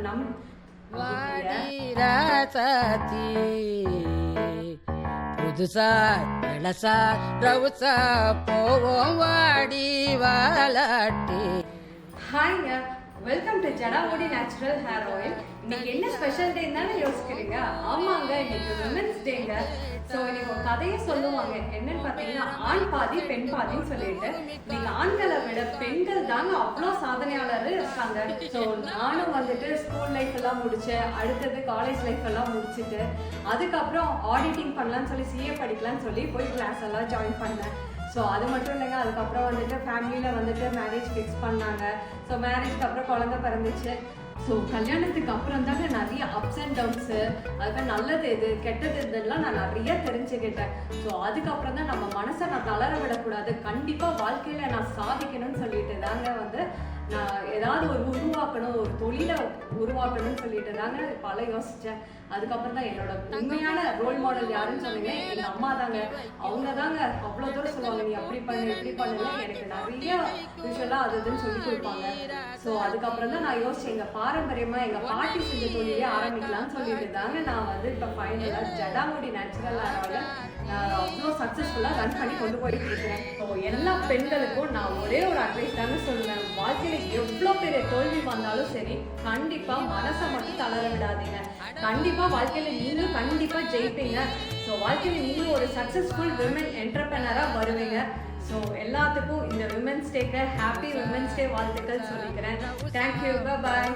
நம் புதுசா இளசா ரவுசா போவோம் வாடி வாலாட்டி. ஹாய்ங்க, welcome to Jatamudi natural hair oil. இன்னைக்கு என்ன ஸ்பெஷல் டே தானே யோசிக்கிறீங்க? ஆமாங்க, இன்னைக்கு விமென்ஸ் டேங்க. ஸோ இன்னைக்கு ஒரு கதையை சொல்லுவாங்க. என்னன்னு பார்த்தீங்கன்னா, ஆண் பாதி பெண் பாதின்னு சொல்லிட்டு இன்னைக்கு ஆண்களை விட பெண்கள் தாங்க அவ்வளோ சாதனையாளர் இருக்காங்க. ஸோ நானும் வந்துட்டு ஸ்கூல் லைஃப் எல்லாம் முடிச்சேன், அடுத்தது காலேஜ் லைஃப் எல்லாம் முடிச்சுட்டு அதுக்கப்புறம் ஆடிட்டிங் பண்ணலான்னு சொல்லி சிஏ படிக்கலான்னு சொல்லி போய் கிளாஸ் எல்லாம் ஜாயின் பண்ணேன். ஸோ அது மட்டும் இல்லைங்க, அதுக்கப்புறம் வந்துட்டு ஃபேமிலியில் வந்துட்டு மேரேஜ் ஃபிக்ஸ் பண்ணாங்க. ஸோ மேரேஜ்க்கு அப்புறம் குழந்தை பிறந்துச்சு. ஸோ கல்யாணத்துக்கு அப்புறம் தாங்க நிறைய அப்ஸ் அண்ட் டவுன்ஸு, அதுக்கு நல்லது எது கெட்டது இதெல்லாம் நான் நிறைய தெரிஞ்சுக்கிட்டேன். ஸோ அதுக்கப்புறம் தான் நம்ம மனசை நான் தளர விடக்கூடாது, கண்டிப்பாக வாழ்க்கையில் நான் சாதிக்கணும்னு சொல்லிட்டு தாங்க வந்து நான் ஏதாவது ஒரு உருவாக்கணும், ஒரு தொழிலை உருவாக்கணும்னு சொல்லிட்டு தாங்க பல யோசித்தேன். அதுக்கப்புறம் தான் என்னோட உண்மையான ரோல் மாடல் யாருன்னு சொன்னீங்க, எங்கள் அம்மா தாங்க. அவங்க தாங்க அவ்வளோ தூரம் சொல்லுவாங்க, நீ அப்படி பண்ணு இப்படி பண்ணல, எனக்கு நிறைய விஷயம்லாம் அது இதுன்னு சொல்லி கொடுப்பாங்க. ஸோ அதுக்கப்புறம் தான் நான் யோசிச்சேன், எங்கள் பாரம்பரியமாக எங்கள் பாட்டி செஞ்ச தொழிலே ஆரம்பிக்கலாம்னு சொல்லிட்டு தாங்க நான் வந்து இப்போ ஃபைனலாக ஜடாமுடி நேச்சுரல் ஹேர் நான் அவ்வளோ சக்ஸஸ்ஃபுல்லாக ரன் பண்ணி கொண்டு போயிட்டு இருக்கேன். ஸோ எல்லா பெண்களுக்கும் நான் ஒரே ஒரு அட்வைஸ் தாங்க சொல்லுவேன், வாழ்க்கையில் எவ்வளோ பெரிய தோல்வி வந்தாலும் சரி, கண்டிப்பாக மனசை மட்டும் தளர விடாதீங்க. கண்டிப்பாக வாழ்க்கையில் நீங்களும் கண்டிப்பாக ஜெயிப்பீங்க. ஸோ வாழ்க்கையில் நீங்களும் ஒரு சக்ஸஸ்ஃபுல் விமன் என்டர்பிரனராக வருவீங்க. ஸோ எல்லாத்துக்கும் இந்த விமென்ஸ் டேக்கு ஹாப்பி விமென்ஸ் டே வாழ்த்துக்கள் சொல்லிக்கிறேன். தேங்க்யூ, பாய்.